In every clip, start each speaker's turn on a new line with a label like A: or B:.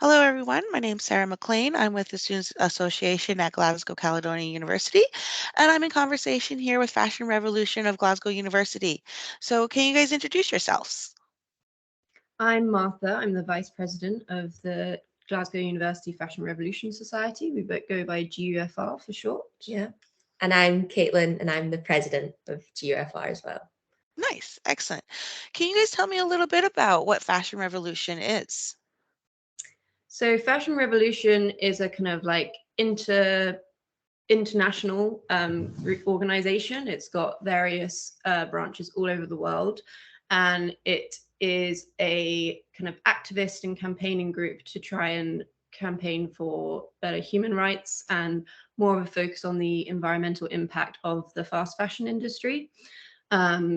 A: Hello, everyone. My name's Sarah McLean. I'm with the Students Association at Glasgow Caledonia University, and I'm in conversation here with Fashion Revolution of Glasgow University. So, can you guys introduce yourselves?
B: I'm Martha. I'm the Vice President of the Glasgow University Fashion Revolution Society. We go by GUFR for short.
C: Yeah. And I'm Caitlin, and I'm the president of GUFR as well.
A: Nice, excellent. Can you guys tell me a little bit about what Fashion Revolution is?
B: So, Fashion Revolution is a kind of like international organization. It's got various branches all over the world, and it is a kind of activist and campaigning group to try and campaign for better human rights and more of a focus on the environmental impact of the fast fashion industry.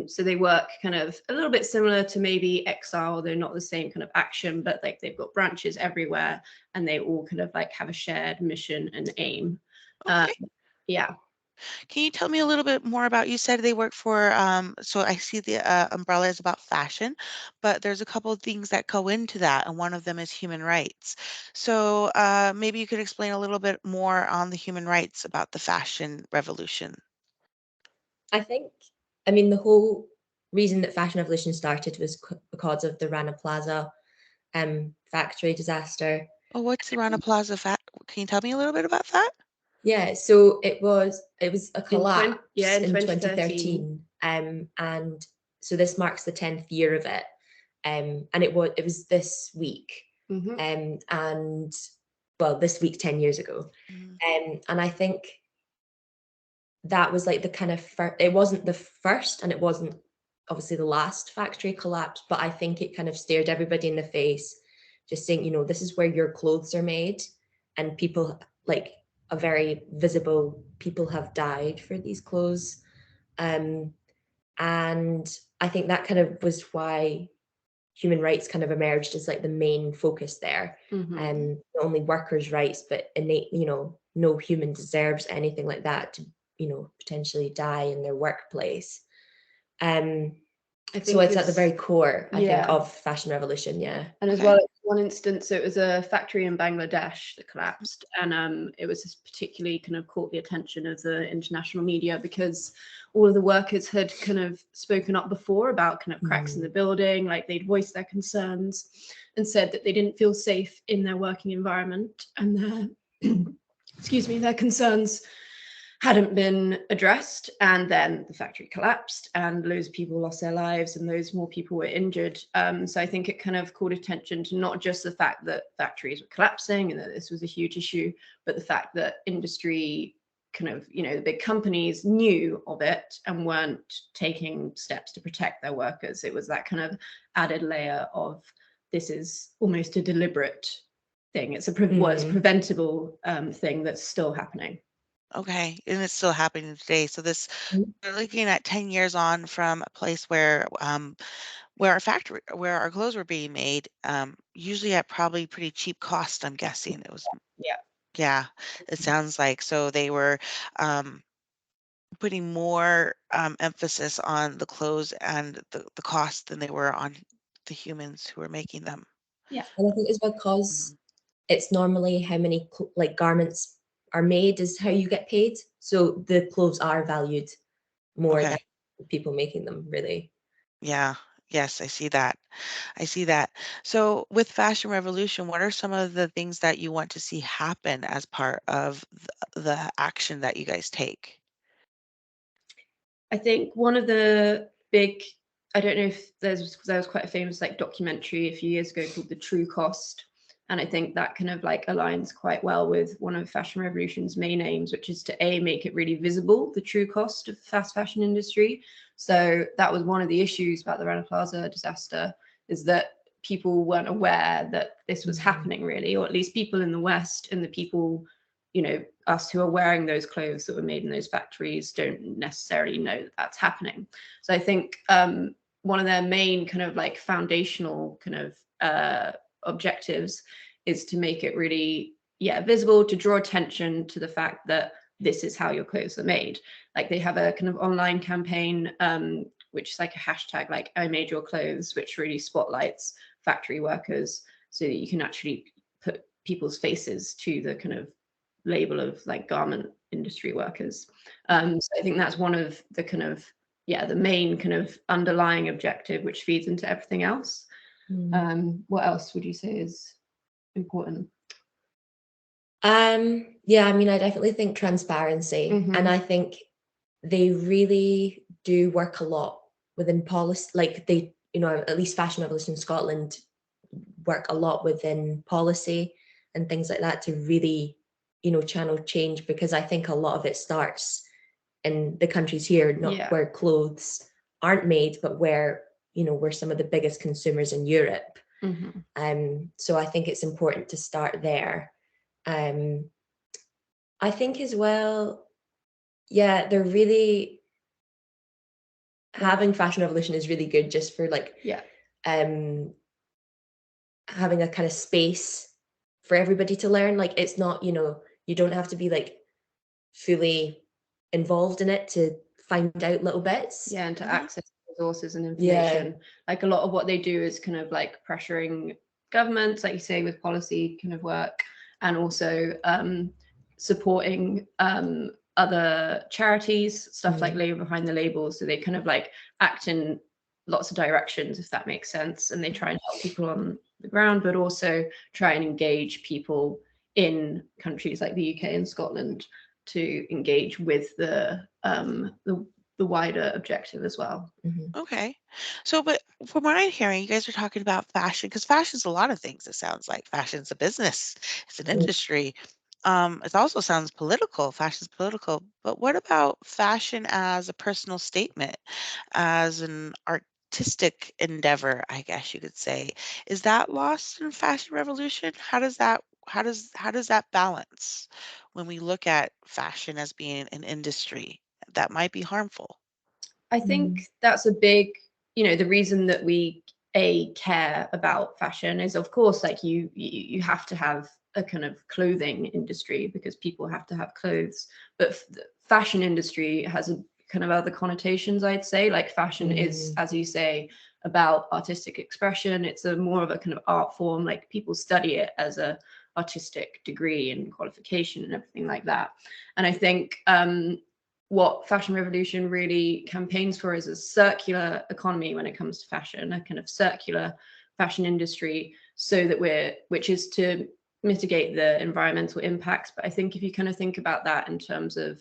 B: So they work kind of a little bit similar to maybe Exile. They're not the same kind of action, but like they've got branches everywhere, and they all kind of like have a shared mission and aim.
A: Okay.
B: Yeah.
A: Can you tell me a little bit more about, you said they work for, so I see the umbrella is about fashion, but there's a couple of things that go into that, and one of them is human rights. So maybe you could explain a little bit more on the human rights about the fashion revolution.
C: I mean, the whole reason that Fashion Revolution started was because of the Rana Plaza factory disaster.
A: Oh, what's the Rana Plaza Can you tell me a little bit about that?
C: Yeah, so it was a collapse
B: in
C: in
B: 2013.
C: 2013. And so this marks the 10th year of it. And it was this week.
B: Mhm.
C: And well, this week 10 years ago. And I think that was like the kind of it wasn't the first, and it wasn't obviously the last factory collapse, but I think it kind of stared everybody in the face, just saying, this is where your clothes are made, and people, like, a very visible people have died for these clothes. And I think that kind of was why human rights kind of emerged as like the main focus there.
B: Mhm.
C: Not only workers' rights, but innate, no human deserves anything like that to, potentially die in their workplace. So it's at the very core, I think, of Fashion Revolution, yeah.
B: And as well, one instance, so it was a factory in Bangladesh that collapsed, and it was particularly kind of caught the attention of the international media because all of the workers had kind of spoken up before about kind of cracks in the building, like they'd voiced their concerns and said that they didn't feel safe in their working environment, and their concerns hadn't been addressed, and then the factory collapsed and loads of people lost their lives and loads more people were injured. So I think it kind of called attention to not just the fact that factories were collapsing and that this was a huge issue, but the fact that industry kind of, the big companies knew of it and weren't taking steps to protect their workers. It was that kind of added layer of, this is almost a deliberate thing. It's a preventable thing that's still happening.
A: Okay, and it's still happening today. So we're looking at 10 years on from a place where where our clothes were being made, usually at probably pretty cheap cost, I'm guessing. It was, yeah, it sounds like. So they were putting more emphasis on the clothes and the cost than they were on the humans who were making them.
C: Yeah, and I think it's because it's normally how many garments are made is how you get paid. So the clothes are valued more than people making them, really.
A: Yeah. Yes, I see that. I see that. So with Fashion Revolution, what are some of the things that you want to see happen as part of the action that you guys take?
B: I think one of the big, I don't know if there was quite a famous like documentary a few years ago called The True Cost. And I think that kind of like aligns quite well with one of Fashion Revolution's main aims, which is to make it really visible, the true cost of the fast fashion industry. So that was one of the issues about the Rana Plaza disaster, is that people weren't aware that this was happening really, or at least people in the West and the people, us who are wearing those clothes that were made in those factories don't necessarily know that that's happening. So I think one of their main kind of like foundational kind of objectives is to make it really visible, to draw attention to the fact that this is how your clothes are made. Like they have a kind of online campaign which is like a hashtag like I made your clothes, which really spotlights factory workers so that you can actually put people's faces to the kind of label of like garment industry workers. So I think that's one of the kind of, the main kind of underlying objective, which feeds into everything else. What else would you say is important?
C: Yeah, I mean, I definitely think transparency, and I think they really do work a lot within policy. Like they, at least Fashion Revolution Scotland work a lot within policy and things like that to really, channel change, because I think a lot of it starts in the countries here, not where clothes aren't made, but where, we're some of the biggest consumers in Europe. So I think it's important to start there. I think as well, they're really having Fashion Revolution is really good just for like having a kind of space for everybody to learn. Like it's not, you don't have to be like fully involved in it to find out little bits.
B: Yeah, and to access resources and information. Like a lot of what they do is kind of like pressuring governments, like you say, with policy kind of work, and also supporting other charities, stuff like Labour Behind the Labels. So they kind of like act in lots of directions, if that makes sense, and they try and help people on the ground, but also try and engage people in countries like the UK and Scotland to engage with the wider objective as well.
A: Okay. So, but from what I'm hearing, you guys are talking about fashion, because fashion's a lot of things, it sounds like. Fashion's a business, it's an industry. It also sounds political. Fashion's political. But what about fashion as a personal statement, as an artistic endeavor, I guess you could say? Is that lost in fashion revolution? How does that balance when we look at fashion as being an industry that might be harmful?
B: I think that's a big, the reason that we care about fashion is, of course, like you have to have a kind of clothing industry because people have to have clothes, but the fashion industry has a kind of other connotations, I'd say. Like fashion is, as you say, about artistic expression. It's a more of a kind of art form. Like people study it as a artistic degree and qualification and everything like that. And I think what Fashion Revolution really campaigns for is a circular economy when it comes to fashion, a kind of circular fashion industry, so that which is to mitigate the environmental impacts. But I think if you kind of think about that in terms of,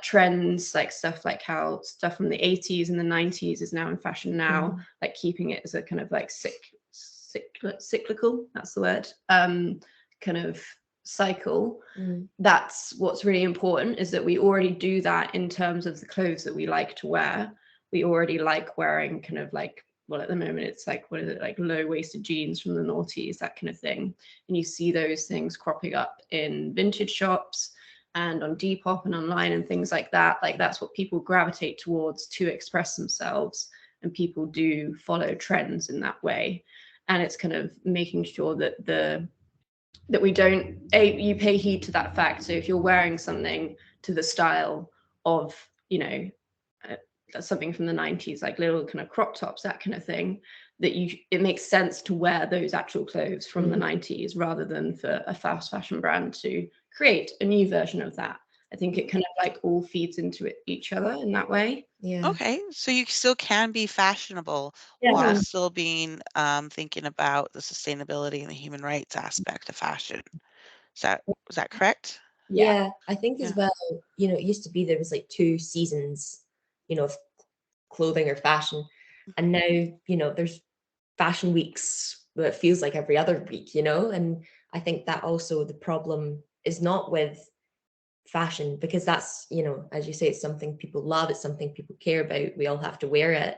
B: trends, like stuff like how stuff from the 80s and the 90s is now in fashion now, like keeping it as a kind of like cyclical, that's the word, kind of cycle. That's what's really important, is that we already do that in terms of the clothes that we like to wear. We already like wearing kind of like, well, at the moment it's like, what is it, like low-waisted jeans from the noughties, that kind of thing. And you see those things cropping up in vintage shops and on Depop and online and things like that. Like that's what people gravitate towards to express themselves, and people do follow trends in that way. And it's kind of making sure that that we don't, you pay heed to that fact. So if you're wearing something to the style of, something from the 90s, like little kind of crop tops, that kind of thing, that it makes sense to wear those actual clothes from the 90s rather than for a fast fashion brand to create a new version of that. I think it kind of like all feeds into each other in that way.
A: Okay, so you still can be fashionable while still being thinking about the sustainability and the human rights aspect of fashion. Is that correct?
C: Yeah, I think as
A: Yeah.
C: well, it used to be there was like 2 seasons, of clothing or fashion. And now, there's fashion weeks that feels like every other week, and I think that also the problem is not with fashion, because that's, as you say, it's something people love, it's something people care about. We all have to wear it.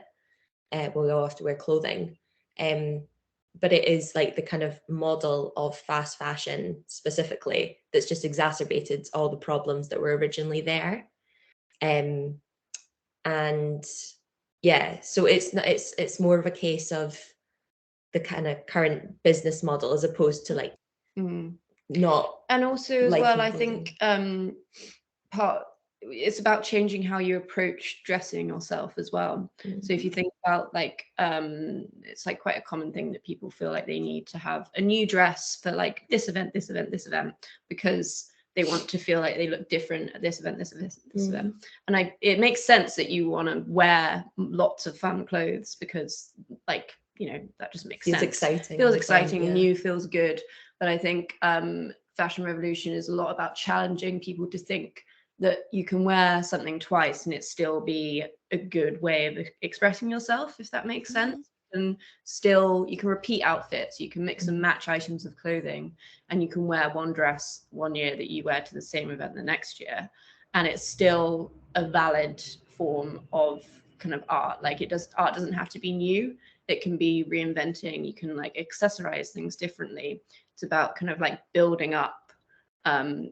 C: We all have to wear clothing. But it is like the kind of model of fast fashion specifically that's just exacerbated all the problems that were originally there. And so it's more of a case of the kind of current business model as opposed to like not.
B: And also as well, I think part it's about changing how you approach dressing yourself as well. So if you think about like it's like quite a common thing that people feel like they need to have a new dress for like this event, this event, this event, because they want to feel like they look different at this event, this event, this event. And it makes sense that you want to wear lots of fun clothes, because like, you know, that just makes
C: Feels
B: sense.
C: exciting.
B: Feels
C: and
B: exciting,
C: fun, yeah.
B: new, feels good. But I think fashion revolution is a lot about challenging people to think that you can wear something twice and it still be a good way of expressing yourself, if that makes sense. And still, you can repeat outfits, you can mix and match items of clothing, and you can wear one dress one year that you wear to the same event the next year, and it's still a valid form of kind of art. Like art doesn't have to be new, it can be reinventing, you can like accessorize things differently. It's about kind of like building up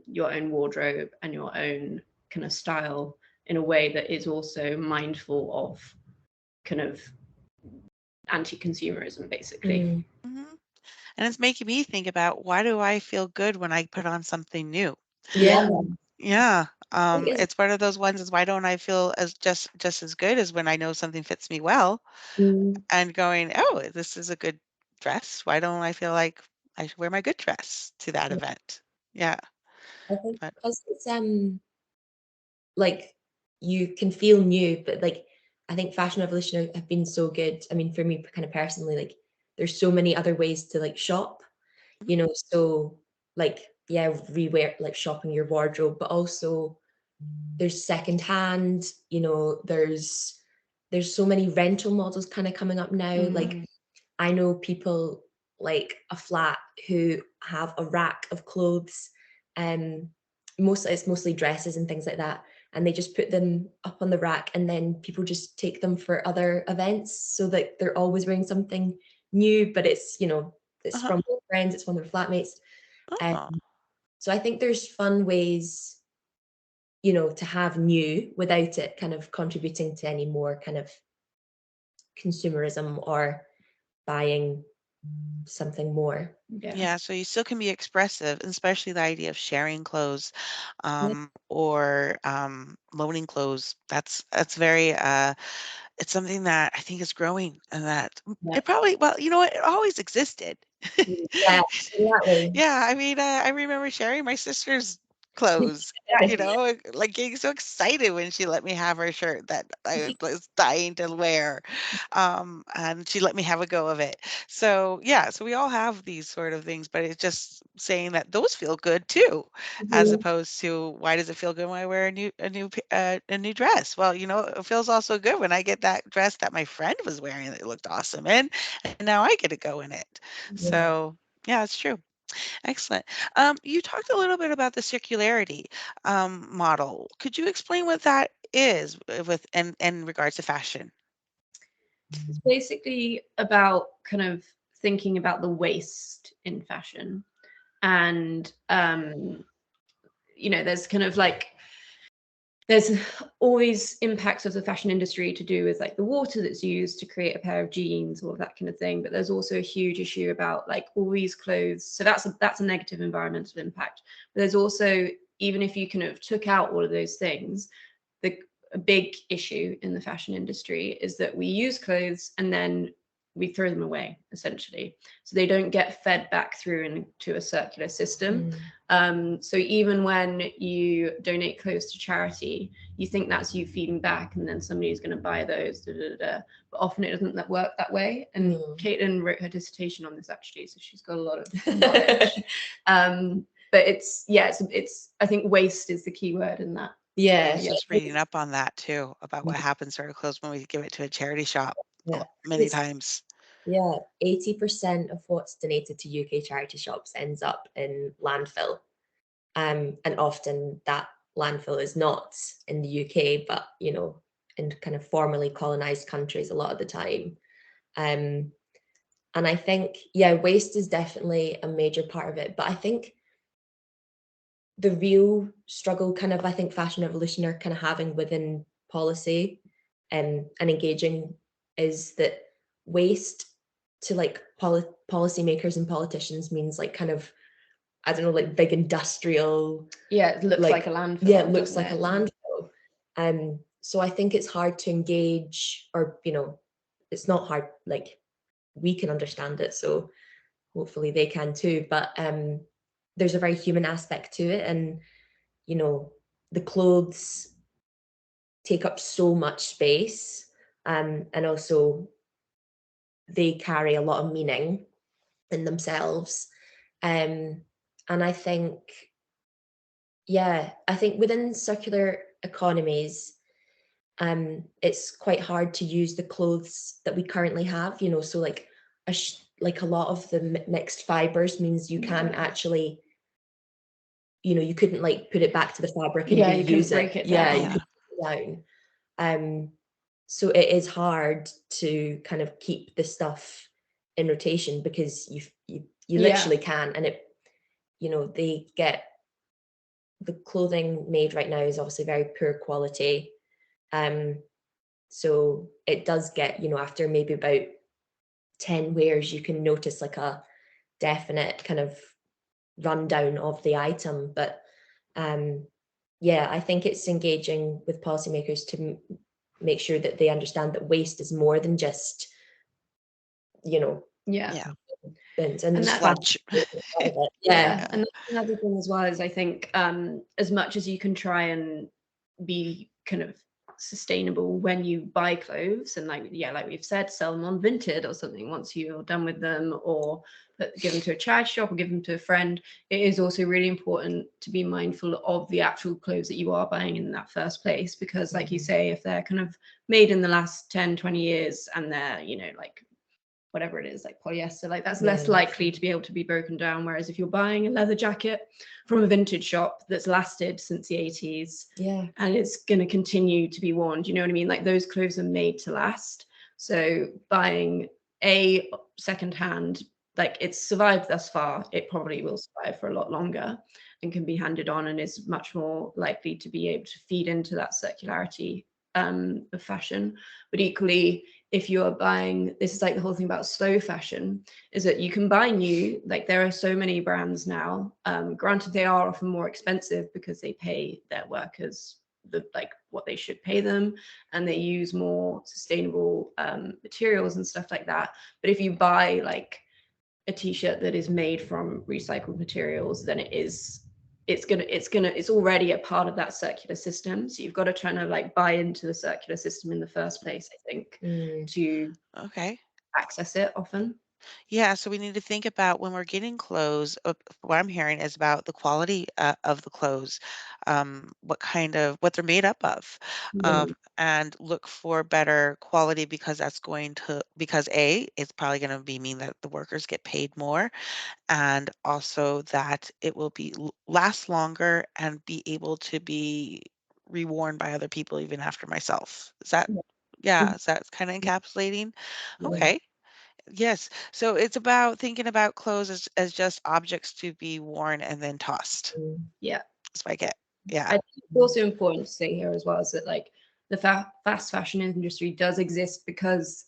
B: your own wardrobe and your own kind of style in a way that is also mindful of kind of anti-consumerism, basically.
A: And it's making me think about, why do I feel good when I put on something new?
C: Yeah.
A: Yeah.
C: It's
A: It's one of those ones, is why don't I feel as just as good as when I know something fits me well, and going, oh, this is a good dress. Why don't I feel like I should wear my good dress to that event? Yeah.
C: I think
A: But
C: because it's like you can feel new, but like I think fashion revolution have been so good. I mean, for me kind of personally, like there's so many other ways to like shop, you know, so like yeah, rewear, like shopping your wardrobe, but also there's secondhand, you know, there's so many rental models kind of coming up now. Like I know people like a flat who have a rack of clothes, um it's mostly dresses and things like that, and they just put them up on the rack, and then people just take them for other events, so that they're always wearing something new, but it's, you know, it's
A: uh-huh.
C: from their friends, it's from their flatmates. um,
A: Oh,
C: so I think there's fun ways, you know, to have new without it kind of contributing to any more kind of consumerism or buying something more.
A: yeah. So you still can be expressive, especially the idea of sharing clothes,
C: Yeah.
A: or loaning clothes. That's very it's something that I think is growing, and that
B: Yeah.
A: it probably, well, you know what, it always existed.
C: Yeah, exactly.
A: Yeah, I mean, I remember sharing my sister's clothes,
C: Yeah.
A: like getting so excited when she let me have her shirt that I was dying to wear, and she let me have a go of it. So yeah, so we all have these sort of things, but it's just saying that those feel good too, as opposed to, why does it feel good when I wear a new dress? Well, it feels also good when I get that dress that my friend was wearing that looked awesome in, and now I get to go in it.
C: Yeah.
A: So yeah, it's true. Excellent. You talked a little bit about the circularity model. Could you explain what that is, with in regards to fashion?
B: It's basically about kind of thinking about the waste in fashion. And there's kind of like there's always impacts of the fashion industry to do with like the water that's used to create a pair of jeans, or that kind of thing. But there's also a huge issue about like all these clothes. So that's a negative environmental impact. But there's also, even if you kind of took out all of those things, a big issue in the fashion industry is that we use clothes and then we throw them away, essentially. So they don't get fed back through into a circular system. So even when you donate clothes to charity, you think that's you feeding back, and then somebody's going to buy those. Da, da, da, da. But often it doesn't work that way. And Caitlin wrote her dissertation on this, actually, so she's got a lot of knowledge. But it's I think waste is the key word in that.
A: I
C: Yeah.
A: was just reading up on that too, about what happens to our clothes when we give it to a charity shop,
C: Yeah.
A: many times.
C: Yeah, 80% of what's donated to UK charity shops ends up in landfill. And often that landfill is not in the UK, but, you know, in kind of formerly colonized countries a lot of the time. And I think, yeah, waste is definitely a major part of it. But I think the real struggle kind of, I think Fashion Revolution are kind of having within policy, and engaging, is that waste to like policymakers and politicians means like kind of, I don't know, like big industrial.
B: Yeah, it looks like a landfill.
C: Yeah, it looks like a landfill. So I think it's hard to engage, or, it's not hard, like, we can understand it, so hopefully they can too. But there's a very human aspect to it, and the clothes take up so much space, and also they carry a lot of meaning in themselves. And I think, yeah, I think within circular economies, it's quite hard to use the clothes that we currently have, so like like a lot of the mixed fibers means you can't actually, you couldn't like put it back to the fabric and
B: Yeah, you can
C: reuse
B: break it
C: Yeah, you
B: down.
C: could break it down. So it is hard to kind of keep the stuff in rotation, because you
B: Yeah.
C: literally can. And they get the clothing made right now is obviously very poor quality. So it does get, after maybe about 10 wears, you can notice like a definite kind of rundown of the item. But yeah, I think it's engaging with policymakers to make sure that they understand that waste is more than just,
B: Yeah.
A: Yeah.
C: bins, and
B: And
C: just
B: that's
A: Sludge.
C: yeah.
B: Yeah, and that's another thing as well, is I think as much as you can try and be kind of sustainable when you buy clothes, and like we've said, sell them on Vinted or something once you're done with them, or give them to a charity shop or give them to a friend, it is also really important to be mindful of the actual clothes that you are buying in that first place, because like you say, if they're kind of made in the last 10-20 years and they're like whatever it is, like polyester, like that's less likely to be able to be broken down. Whereas if you're buying a leather jacket from a vintage shop that's lasted since the 80s, and it's going to continue to be worn, do you know what I mean? Like those clothes are made to last. So buying a secondhand, like it's survived thus far, it probably will survive for a lot longer and can be handed on, and is much more likely to be able to feed into that circularity of fashion. But equally, if you are buying, this is like the whole thing about slow fashion, is that you can buy new, like there are so many brands now, granted they are often more expensive because they pay their workers what they should pay them, and they use more sustainable materials and stuff like that. But if you buy like a t-shirt that is made from recycled materials, then it's already a part of that circular system. So you've got to try to like buy into the circular system in the first place, I think, to
A: Okay.
B: access it often.
A: Yeah, so we need to think about when we're getting clothes. What I'm hearing is about the quality of the clothes, what they're made up of, and look for better quality, because because it's probably going to be mean that the workers get paid more, and also that it will last longer and be able to be reworn by other people even after myself. Is that kind of encapsulating? Okay. Yes. So it's about thinking about clothes as just objects to be worn and then tossed.
B: Yeah.
A: That's what I get. Yeah.
B: I think it's also important to say here as well is that like the fast fashion industry does exist because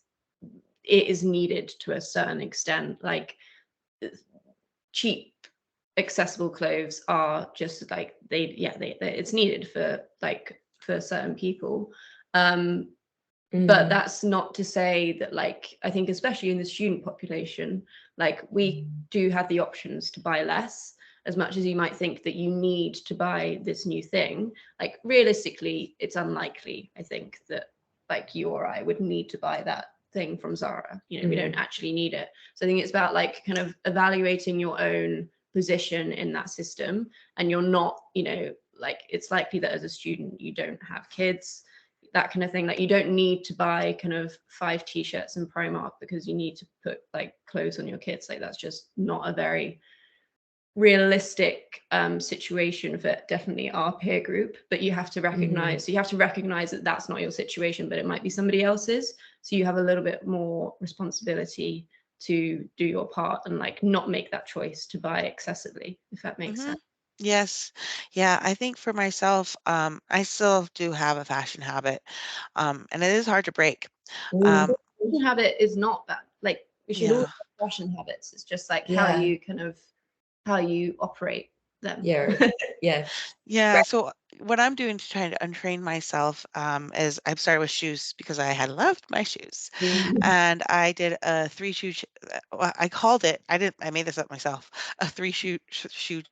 B: it is needed to a certain extent. Like cheap, accessible clothes are just like it's needed for certain people. But that's not to say that, like, I think especially in the student population, like we do have the options to buy less. As much as you might think that you need to buy this new thing, like realistically it's unlikely, I think, that like you or I would need to buy that thing from Zara. We don't actually need it. So I think it's about like kind of evaluating your own position in that system, and you're not, like it's likely that as a student you don't have kids, that kind of thing. Like you don't need to buy kind of 5 t-shirts in Primark because you need to put like clothes on your kids. Like that's just not a very realistic situation for definitely our peer group. But you have to recognize that that's not your situation, but it might be somebody else's. So you have a little bit more responsibility to do your part and like not make that choice to buy excessively, if that makes sense.
A: Yes. Yeah, I think for myself, I still do have a fashion habit, and it is hard to break. Um,
B: Fashion habit is not bad. Like we should all
A: yeah.
B: have fashion habits. It's just like how you operate. them.
C: Yeah.
A: Yeah, so what I'm doing to try to untrain myself is I've started with shoes because I had loved my shoes,
C: Mm.
A: and I did a three shoe. Well, I called it. I didn't. I made this up myself. A three shoe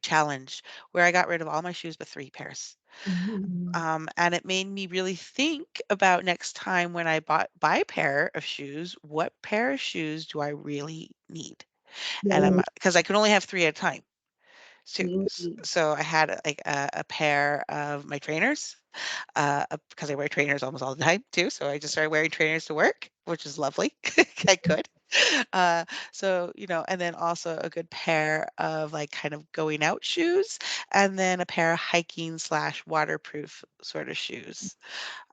A: challenge where I got rid of all my shoes but three pairs.
C: Mm.
A: And it made me really think about next time when I buy a pair of shoes, what pair of shoes do I really need? And
C: Yeah.
A: I'm because I can only have three at a time. So,
B: Mm.
A: so I had like a pair of my trainers, because I wear trainers almost all the time too. So I just started wearing trainers to work, which is lovely. I could. Uh, so, and then also a good pair of like kind of going out shoes, and then a pair of hiking slash waterproof sort of shoes.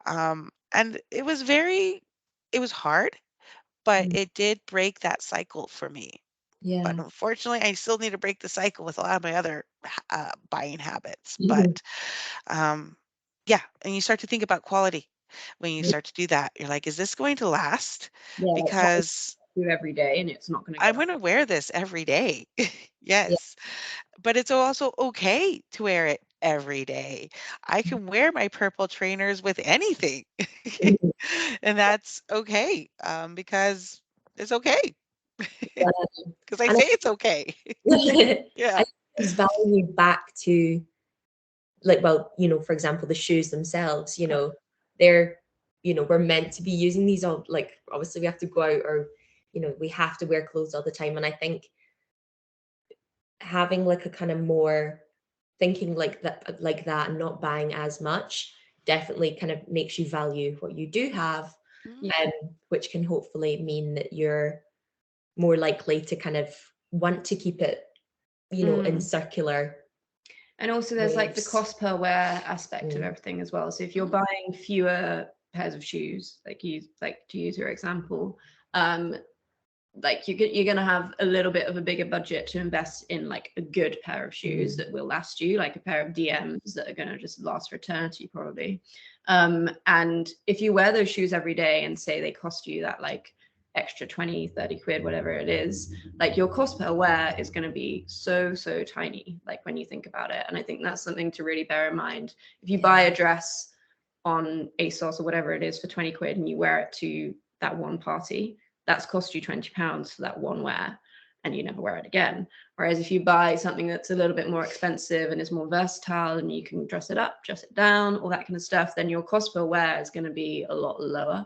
A: And it was hard, but
C: Mm.
A: it did break that cycle for me. But
C: Yeah.
A: unfortunately, I still need to break the cycle with a lot of my other buying habits.
C: Mhm.
A: But yeah, and you start to think about quality when you start to do that. You're like, is this going to last?
B: Yeah, like what
A: Because
B: we do every day, and it's not going to
A: I'm
B: get
A: going to wear this every day.
C: Yeah.
A: Yes, but it's also okay to wear it every day. I can wear my purple trainers with anything,
C: Mhm.
A: and that's okay, because it's okay. Because I
C: And
A: say it's okay.
C: I
A: Yeah.
C: think it's value back to, like, well, for example, the shoes themselves, they're, we're meant to be using these all, like, obviously we have to go out, or, we have to wear clothes all the time. And I think having like a kind of more thinking like that and not buying as much definitely kind of makes you value what you do have,
A: Mhm.
B: yeah.
C: which can hopefully mean that you're more likely to kind of want to keep it, in circular
B: And also there's like the
C: waves.
B: cost per wear aspect of
C: Mm.
B: everything as well. So if you're
A: Mhm.
B: buying fewer pairs of shoes, like to use your example, um, like you're gonna have a little bit of a bigger budget to invest in like a good pair of shoes that will last you, like a pair of DMs that are gonna just last for eternity probably. And if you wear those shoes every day and say they cost you that like extra 20, 30 quid, whatever it is, like your cost per wear is going to be so tiny, like when you think about it. And I think that's something to really bear in mind. If you buy a dress on ASOS or whatever it is for 20 quid and you wear it to that one party, that's cost you £20 for that one wear, and you never wear it again. Whereas if you buy something that's a little bit more expensive and is more versatile and you can dress it up, dress it down, all that kind of stuff, then your cost per wear is going to be a lot lower.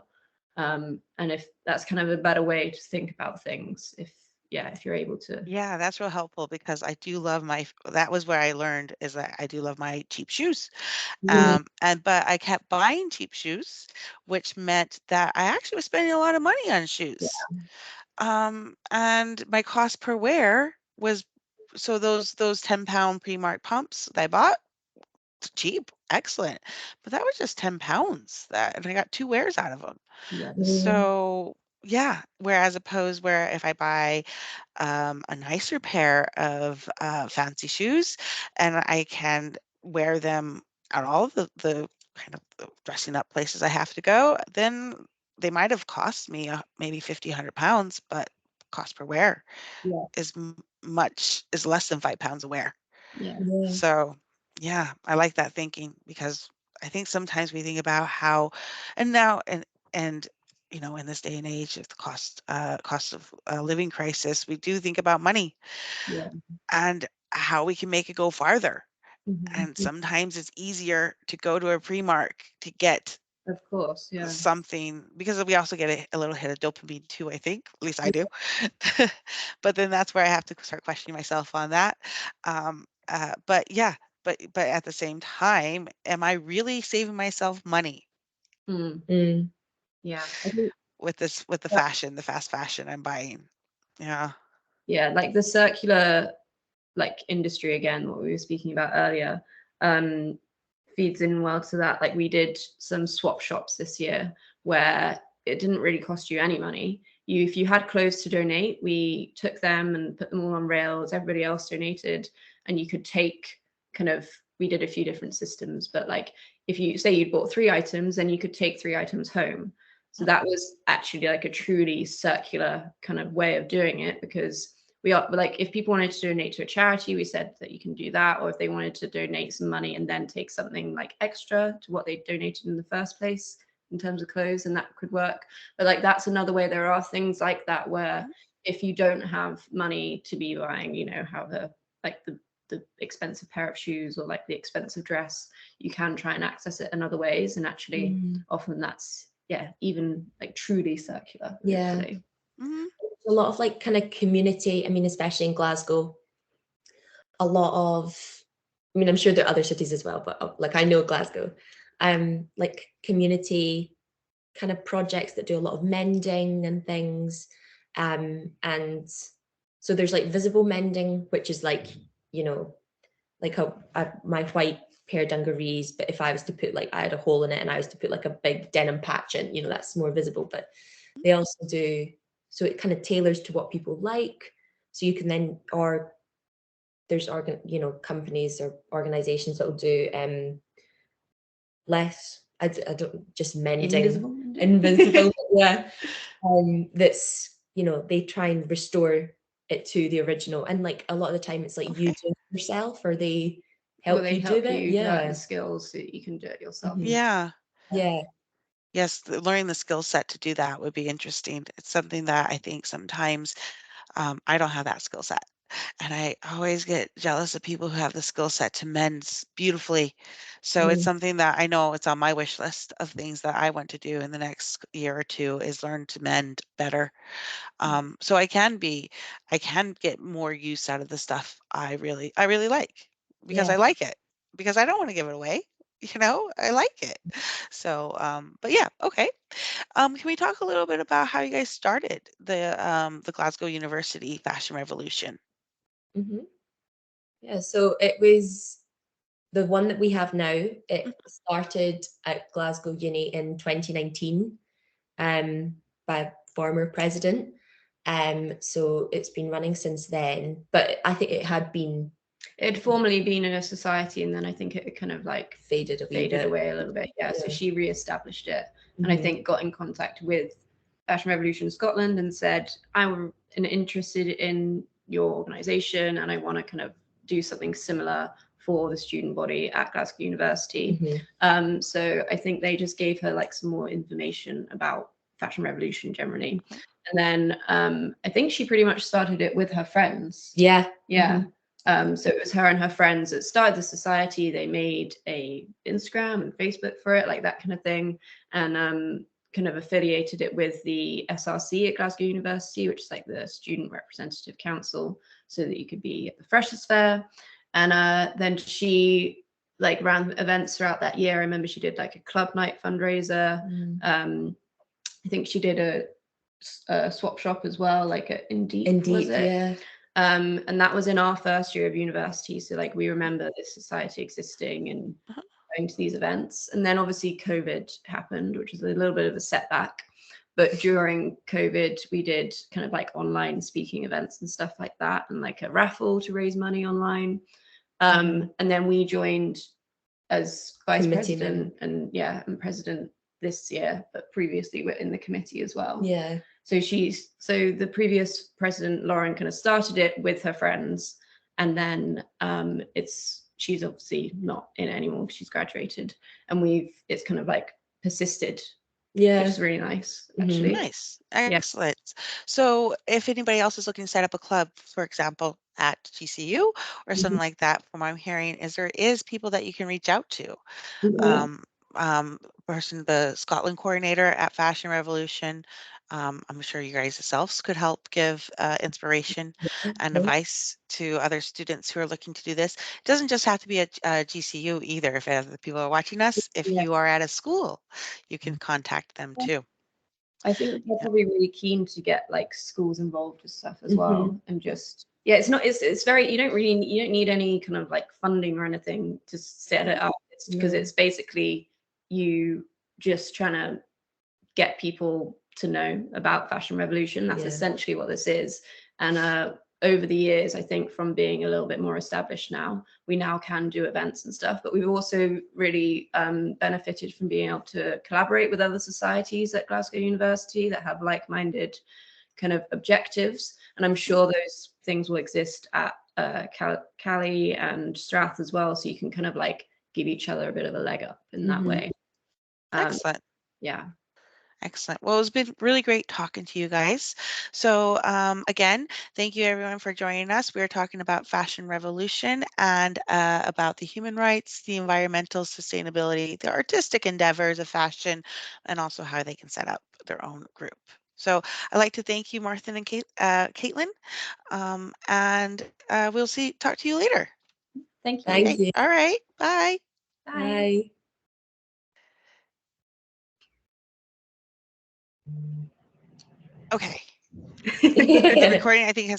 B: And if that's kind of a better way to think about things, if you're able to.
A: Yeah, that's real helpful because I do love that was where I learned is that I do love my cheap shoes.
C: Mm.
A: But I kept buying cheap shoes, which meant that I actually was spending a lot of money on shoes. And my cost per wear was so those 10-pound pre-marked pumps that I bought, cheap, excellent. But that was just £10 and I got two wears out of them.
B: Yeah.
C: Mm.
A: So yeah, whereas opposed where if I buy a nicer pair of fancy shoes, and I can wear them at all the kind of the dressing up places I have to go, then they might have cost me maybe 50, £100, but cost per wear
B: Yeah.
A: is less than £5 a wear.
B: Yeah.
C: Yeah.
A: So yeah, I like that thinking because I think sometimes we think about how, and now and in this day and age of the cost of living crisis, we do think about money
B: Yeah.
A: and how we can make it go farther.
B: Mhm.
A: And sometimes it's easier to go to a pre-mark to get
B: Of course. Yeah.
A: something because we also get a little hit of dopamine too, I think. At least I do. But then that's where I have to start questioning myself on that. But yeah, but at the same time, am I really saving myself money
B: Mm.
C: Mm.
B: Yeah. I think
A: with the fast fashion I'm buying? Yeah.
B: yeah, like the circular like industry again, what we were speaking about earlier, um, feeds in well to that. Like we did some swap shops this year where it didn't really cost you any money. If you had clothes to donate, we took them and put them all on rails. Everybody else donated, and you could take kind of. We did a few different systems, but like if you say you'd bought 3 items, then you could take 3 items home. So that was actually like a truly circular kind of way of doing it because we are like, if people wanted to donate to a charity, we said that you can do that, or if they wanted to donate some money and then take something like extra to what they donated in the first place in terms of clothes, and that could work. But like, that's another way. There are things like that where if you don't have money to be buying, you know, however, like the expensive pair of shoes or like the expensive dress, you can try and access it in other ways. And actually often that's, yeah, even like truly circular.
C: Yeah.
B: Hopefully.
A: Mm-hmm.
C: A lot of like kind of community, I mean, especially in Glasgow, a lot of, I mean, I'm sure there are other cities as well, but like I know Glasgow, like community kind of projects that do a lot of mending and things. And so there's like visible mending, which is like, you know, like my white pair of dungarees, but if I was to put like, I had a hole in it and I was to put like a big denim patch in, you know, that's more visible. But they also do, so it kind of tailors to what people like. So you can then, or there's companies or organizations that will do less, I don't, just mending, invisible, yeah. That's, you know, they try and restore it to the original, and like a lot of the time it's like you
A: Okay.
C: do it yourself, or they
B: Or
C: help
B: they
C: you
B: help
C: do it.
B: you learn
C: Yeah.
B: the skills so that you can do it yourself.
A: Yeah.
C: Yeah.
A: Yes, learning the skill set to do that would be interesting. It's something that I think sometimes I don't have that skill set. And I always get jealous of people who have the skill set to mend beautifully. So it's something that I know it's on my wish list of things that I want to do in the next year or two is learn to mend better. So I can get more use out of the stuff I really like because
C: Yeah.
A: I like it, because I don't want to give it away. I like it. So, but yeah, okay. Can we talk a little bit about how you guys started the Glasgow University Fashion Revolution?
C: hmm Yeah. So it was the one that we have now. It started at Glasgow Uni in 2019, by a former president. So it's been running since then. But I think it had been
B: It had formerly been in a society, and then I think it kind of like
C: faded
B: away a little bit. Yeah. So she re-established it, and I think got in contact with Fashion Revolution Scotland and said, I'm interested in your organization and I want to kind of do something similar for the student body at Glasgow University. So I think they just gave her like some more information about Fashion Revolution generally. And then I think she pretty much started it with her friends.
C: Yeah.
B: Yeah. So it was her and her friends that started the society. They made a Instagram and Facebook for it, like that kind of thing, and kind of affiliated it with the SRC at Glasgow University, which is like the Student Representative Council, so that you could be at the Freshers' Fair. And then she like ran events throughout that year. I remember she did like a club night fundraiser. I think she did a swap shop as well, like Indeed, was it?
C: Yeah.
B: And that was in our first year of university. So like we remember this society existing and going to these events. And then obviously COVID happened, which was a little bit of a setback. But during COVID, we did kind of like online speaking events and stuff like that, and like a raffle to raise money online. And then we joined as vice president and president this year, but previously we're in the committee as well.
C: Yeah.
B: So the previous president, Lauren, kind of started it with her friends, and then she's obviously not in it anymore because she's graduated, and it's kind of like persisted.
C: Yeah.
B: Which is really nice, actually.
A: Nice. Excellent. So if anybody else is looking to set up a club, for example, at GCU or something like that, from what I'm hearing, there is people that you can reach out to. The Scotland coordinator at Fashion Revolution. I'm sure you guys yourselves could help give inspiration and advice to other students who are looking to do this. It doesn't just have to be at GCU either. If other people are watching us, if you are at a school, you can contact them too.
B: I think they're probably really keen to get like schools involved with stuff as well, and just it's very, you don't need any kind of like funding or anything to set it up. It's because it's basically you just trying to get people to know about Fashion Revolution. That's essentially what this is. And over the years, I think from being a little bit more established now, we now can do events and stuff, but we've also really benefited from being able to collaborate with other societies at Glasgow University that have like-minded kind of objectives, and I'm sure those things will exist at Cali and Strath as well, so you can kind of like give each other a bit of a leg up in that way.
A: Excellent.
B: Yeah.
A: Excellent. Well, it's been really great talking to you guys. So, again, thank you everyone for joining us. We are talking about fashion revolution and about the human rights, the environmental sustainability, the artistic endeavors of fashion, and also how they can set up their own group. So, I'd like to thank you, Martha and Caitlin, and we'll talk to you later.
B: Thank you.
C: Thank you.
A: All right. Bye.
C: Bye.
A: Okay. The recording, I think, has